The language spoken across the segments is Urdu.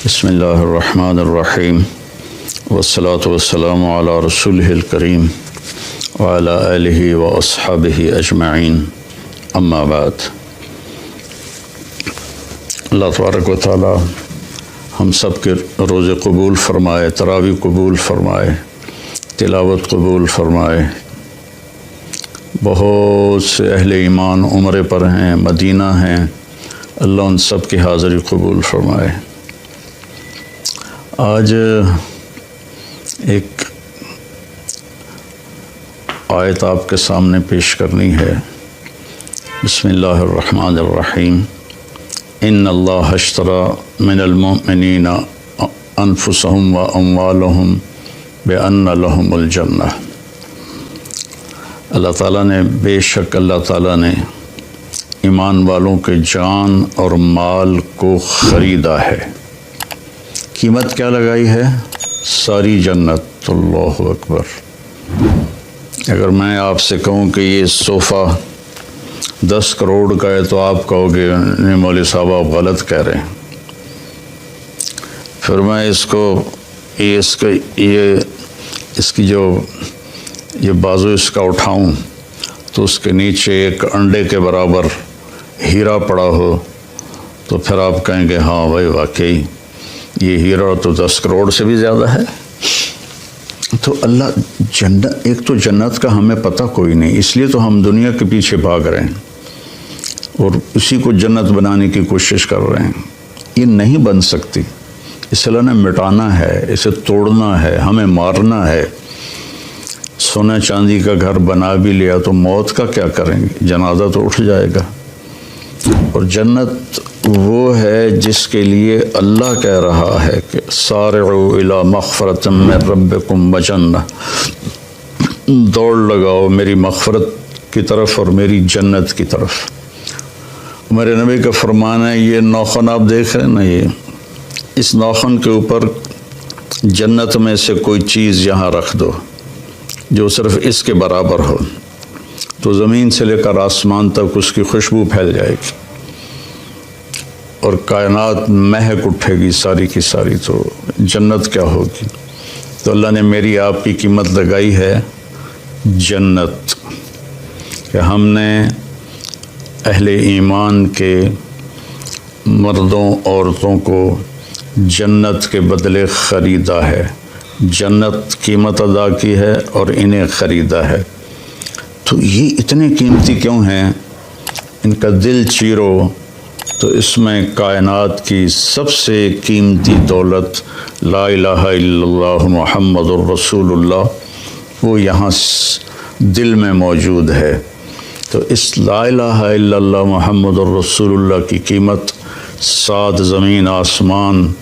بسم اللہ الرحمن الرحیم والصلاة والسلام علی رسولہ الکریم وعلی آلہ واصحابہ اجمعین اما بعد۔ اللہ تبارک و تعالی ہم سب کے روزے قبول فرمائے، تراویح قبول فرمائے، تلاوت قبول فرمائے۔ بہت سے اہل ایمان عمرے پر ہیں، مدینہ ہیں، اللہ ان سب کی حاضری قبول فرمائے۔ آج ایک آیت آپ کے سامنے پیش کرنی ہے۔ بسم اللہ الرحمن الرحیم۔ ان اللہ اشتری من المؤمنین انفسهم واموالهم بان لهم الجنہ۔ اللہ تعالیٰ نے، بے شک اللہ تعالیٰ نے ایمان والوں کے جان اور مال کو خریدا ہے۔ قیمت کیا لگائی ہے؟ ساری جنت۔ اللہ اکبر۔ اگر میں آپ سے کہوں کہ یہ صوفہ 10 کروڑ کا ہے تو آپ کہو گے نہیں مولوی صاحب آپ غلط کہہ رہے ہیں۔ پھر میں اس کی جو یہ بازو اس کا اٹھاؤں تو اس کے نیچے ایک انڈے کے برابر ہیرا پڑا ہو تو پھر آپ کہیں گے ہاں بھائی واقعی یہ ہیرا تو 10 کروڑ سے بھی زیادہ ہے۔ تو اللہ جنت، ایک تو جنت کا ہمیں پتہ کوئی نہیں، اس لیے تو ہم دنیا کے پیچھے بھاگ رہے ہیں اور اسی کو جنت بنانے کی کوشش کر رہے ہیں۔ یہ نہیں بن سکتی، اس اللہ نے مٹانا ہے، اسے توڑنا ہے، ہمیں مارنا ہے۔ سونا چاندی کا گھر بنا بھی لیا تو موت کا کیا کریں گے؟ جنازہ تو اٹھ جائے گا۔ اور جنت وہ ہے جس کے لیے اللہ کہہ رہا ہے کہ سارعوا الی مغفرۃ من ربکم وجنہ، دوڑ لگاؤ میری مغفرت کی طرف اور میری جنت کی طرف۔ میرے نبی کا فرمان ہے، یہ ناخن آپ دیکھ رہے ہیں نا، یہ اس ناخن کے اوپر جنت میں سے کوئی چیز یہاں رکھ دو جو صرف اس کے برابر ہو تو زمین سے لے کر آسمان تک اس کی خوشبو پھیل جائے گی اور کائنات مہک اٹھے گی ساری کی ساری۔ تو جنت کیا ہوگی؟ تو اللہ نے میری آپ کی قیمت لگائی ہے جنت، کہ ہم نے اہل ایمان کے مردوں عورتوں کو جنت کے بدلے خریدا ہے، جنت قیمت ادا کی ہے اور انہیں خریدا ہے۔ تو یہ اتنے قیمتی کیوں ہیں؟ ان کا دل چیرو تو اس میں کائنات کی سب سے قیمتی دولت لا الہ الا اللہ محمد الرسول اللہ وہ یہاں دل میں موجود ہے۔ تو اس لا الہ الا اللہ محمد الرسول اللہ کی قیمت 7 زمین آسمان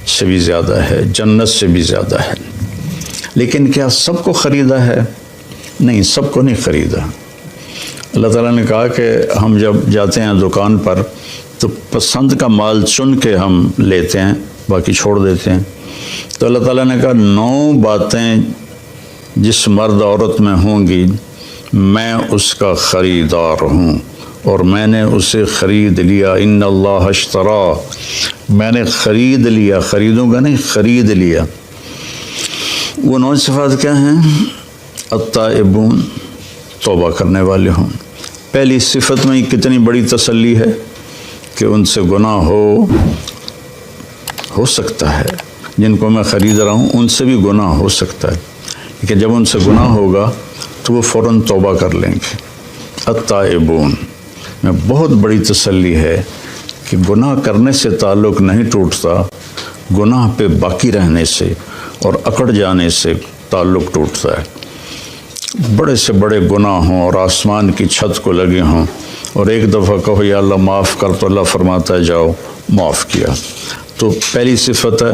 سے بھی زیادہ ہے، جنت سے بھی زیادہ ہے۔ لیکن کیا سب کو خریدا ہے؟ نہیں، سب کو نہیں خریدا۔ اللہ تعالیٰ نے کہا کہ ہم جب جاتے ہیں دکان پر تو پسند کا مال چن کے ہم لیتے ہیں، باقی چھوڑ دیتے ہیں۔ تو اللہ تعالیٰ نے کہا 9 باتیں جس مرد عورت میں ہوں گی میں اس کا خریدار ہوں اور میں نے اسے خرید لیا۔ ان اللہ اشتری، میں نے خرید لیا، خریدوں گا نہیں، خرید لیا۔ وہ 9 صفات کیا ہیں؟ التائبون، توبہ کرنے والے ہوں۔ پہلی صفت میں کتنی بڑی تسلی ہے کہ ان سے گناہ ہو سکتا ہے، جن کو میں خرید رہا ہوں ان سے بھی گناہ ہو سکتا ہے، لیکن جب ان سے گناہ ہوگا تو وہ فوراً توبہ کر لیں گے۔ التائبون میں بہت بڑی تسلی ہے کہ گناہ کرنے سے تعلق نہیں ٹوٹتا، گناہ پہ باقی رہنے سے اور اکڑ جانے سے تعلق ٹوٹتا ہے۔ بڑے سے بڑے گناہ ہوں اور آسمان کی چھت کو لگے ہوں اور ایک دفعہ کہو یا اللہ معاف کر تو اللہ فرماتا ہے جاؤ معاف کیا۔ تو پہلی صفت ہے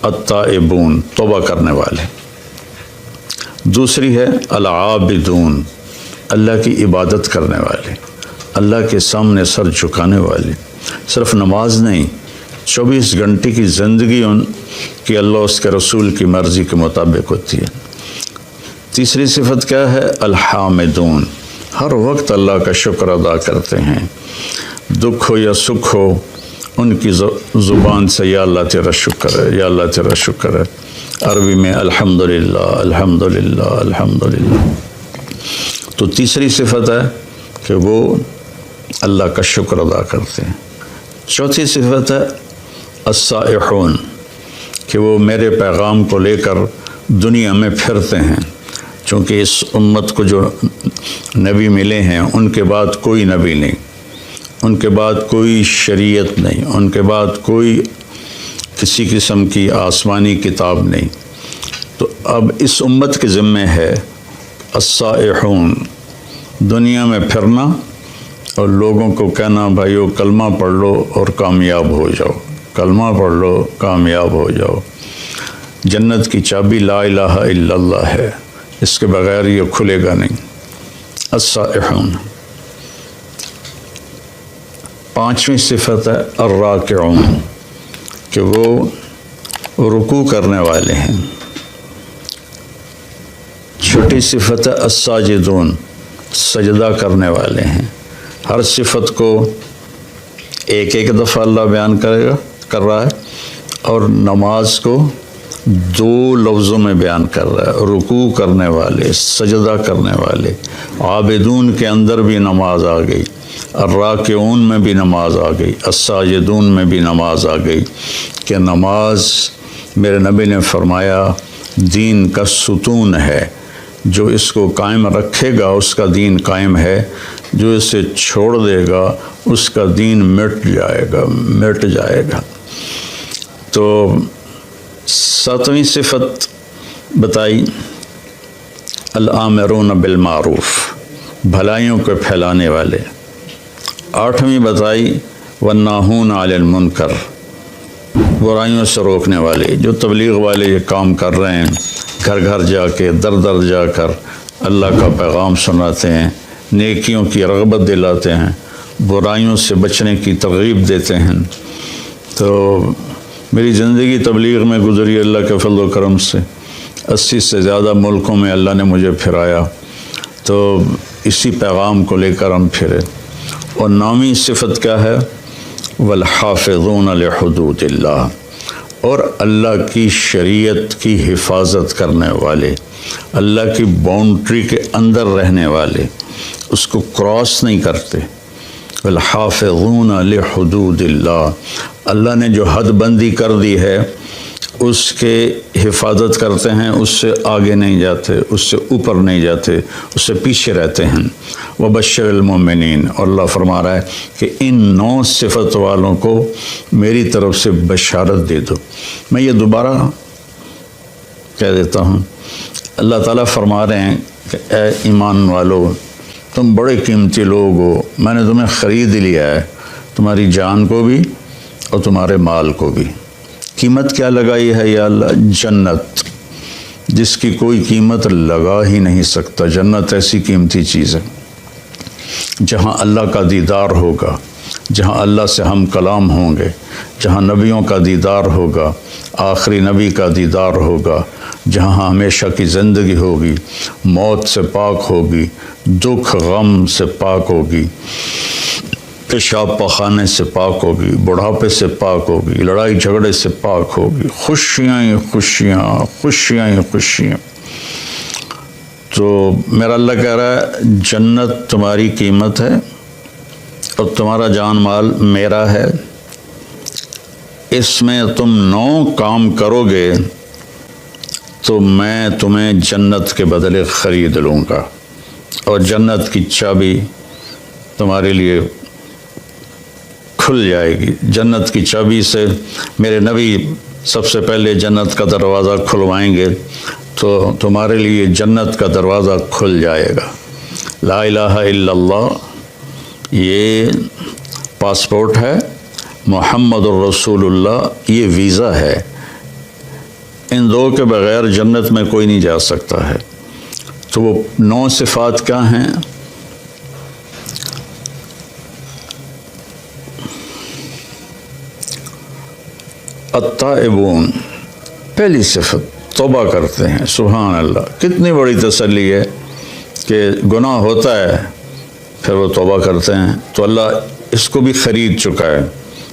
التائبون، توبہ کرنے والے۔ دوسری ہے العابدون، اللہ کی عبادت کرنے والے، اللہ کے سامنے سر جھکانے والے۔ صرف نماز نہیں، 24 گھنٹے کی زندگی ان کی اللہ اس کے رسول کی مرضی کے مطابق ہوتی ہے۔ تیسری صفت کیا ہے؟ الحامدون، ہر وقت اللہ کا شکر ادا کرتے ہیں، دکھ ہو یا سکھ ہو ان کی زبان سے یا اللہ تیرا شکر ہے، یا اللہ تیرا شکر ہے۔ عربی میں الحمدللہ الحمدللہ الحمدللہ۔ تو تیسری صفت ہے کہ وہ اللہ کا شکر ادا کرتے ہیں۔ چوتھی صفت ہے السائحون، کہ وہ میرے پیغام کو لے کر دنیا میں پھرتے ہیں، چونکہ اس امت کو جو نبی ملے ہیں ان کے بعد کوئی نبی نہیں، ان کے بعد کوئی شریعت نہیں، ان کے بعد کوئی کسی قسم کی آسمانی کتاب نہیں۔ تو اب اس امت کے ذمے ہے السائحون، دنیا میں پھرنا اور لوگوں کو کہنا بھائیو کلمہ پڑھ لو اور کامیاب ہو جاؤ، کلمہ پڑھ لو کامیاب ہو جاؤ۔ جنت کی چابی لا الہ الا اللہ ہے، اس کے بغیر یہ کھلے گا نہیں۔ السائحون۔ پانچویں صفت ہے الراکعون، کہ وہ رکوع کرنے والے ہیں۔ چھٹی صفت ہے الساجدون، سجدہ کرنے والے ہیں۔ ہر صفت کو ایک ایک دفعہ اللہ بیان کر رہا ہے اور نماز کو دو لفظوں میں بیان کر رہا ہے۔ رکوع کرنے والے، سجدہ کرنے والے۔ عابدون کے اندر بھی نماز آ گئی، الراکعون میں بھی نماز آ گئی، الساجدون میں بھی نماز آ گئی، کہ نماز میرے نبی نے فرمایا دین کا ستون ہے، جو اس کو قائم رکھے گا اس کا دین قائم ہے، جو اسے چھوڑ دے گا اس کا دین مٹ جائے گا۔ تو ساتویں صفت بتائی الآمرون بالمعروف، بھلائیوں کو پھیلانے والے۔ آٹھویں بتائی والناہون علی المنکر، برائیوں سے روکنے والے۔ جو تبلیغ والے یہ کام کر رہے ہیں، گھر گھر جا کے در در جا کر اللہ کا پیغام سناتے ہیں، نیکیوں کی رغبت دلاتے ہیں، برائیوں سے بچنے کی ترغیب دیتے ہیں۔ تو میری زندگی تبلیغ میں گزری اللہ کے فضل و کرم سے، 80 سے زیادہ ملکوں میں اللہ نے مجھے پھرایا، تو اسی پیغام کو لے کر ہم پھرے۔ اور 9ویں صفت کیا ہے؟ والحافظون لحدود اللہ، اور اللہ کی شریعت کی حفاظت کرنے والے، اللہ کی باؤنڈری کے اندر رہنے والے، اس کو کراس نہیں کرتے۔ والحافظون لحدود اللہ، اللہ نے جو حد بندی کر دی ہے اس کے حفاظت کرتے ہیں، اس سے آگے نہیں جاتے، اس سے اوپر نہیں جاتے، اس سے پیچھے رہتے ہیں۔ وبشر المؤمنین، اور اللہ فرما رہا ہے کہ ان 9 صفت والوں کو میری طرف سے بشارت دے دو۔ میں یہ دوبارہ کہہ دیتا ہوں، اللہ تعالیٰ فرما رہے ہیں کہ اے ایمان والو، تم بڑے قیمتی لوگ ہو، میں نے تمہیں خرید لیا ہے، تمہاری جان کو بھی اور تمہارے مال کو بھی۔ قیمت کیا لگائی ہے یا اللہ؟ جنت، جس کی کوئی قیمت لگا ہی نہیں سکتا۔ جنت ایسی قیمتی چیز ہے جہاں اللہ کا دیدار ہوگا، جہاں اللہ سے ہم کلام ہوں گے، جہاں نبیوں کا دیدار ہوگا، آخری نبی کا دیدار ہوگا، جہاں ہمیشہ کی زندگی ہوگی، موت سے پاک ہوگی، دکھ غم سے پاک ہوگی، پیشاب پخانے سے پاک ہوگی، بڑھاپے سے پاک ہوگی، لڑائی جھگڑے سے پاک ہوگی، خوشیاں ہی خوشیاں، خوشیاں ہی خوشیاں۔ تو میرا اللہ کہہ رہا ہے جنت تمہاری قیمت ہے اور تمہارا جان مال میرا ہے، اس میں تم 9 کام کرو گے تو میں تمہیں جنت کے بدلے خرید لوں گا، اور جنت کی چابی تمہارے لیے کھل جائے گی۔ جنت کی چابی سے میرے نبی سب سے پہلے جنت کا دروازہ کھلوائیں گے تو تمہارے لیے جنت کا دروازہ کھل جائے گا۔ لا الہ الا اللہ یہ پاسپورٹ ہے، محمد الرسول اللہ یہ ویزا ہے، ان 2 کے بغیر جنت میں کوئی نہیں جا سکتا ہے۔ تو وہ 9 صفات کیا ہیں؟ التائبون، پہلی صفت توبہ کرتے ہیں۔ سبحان اللہ، کتنی بڑی تسلی ہے کہ گناہ ہوتا ہے پھر وہ توبہ کرتے ہیں، تو اللہ اس کو بھی خرید چکا ہے،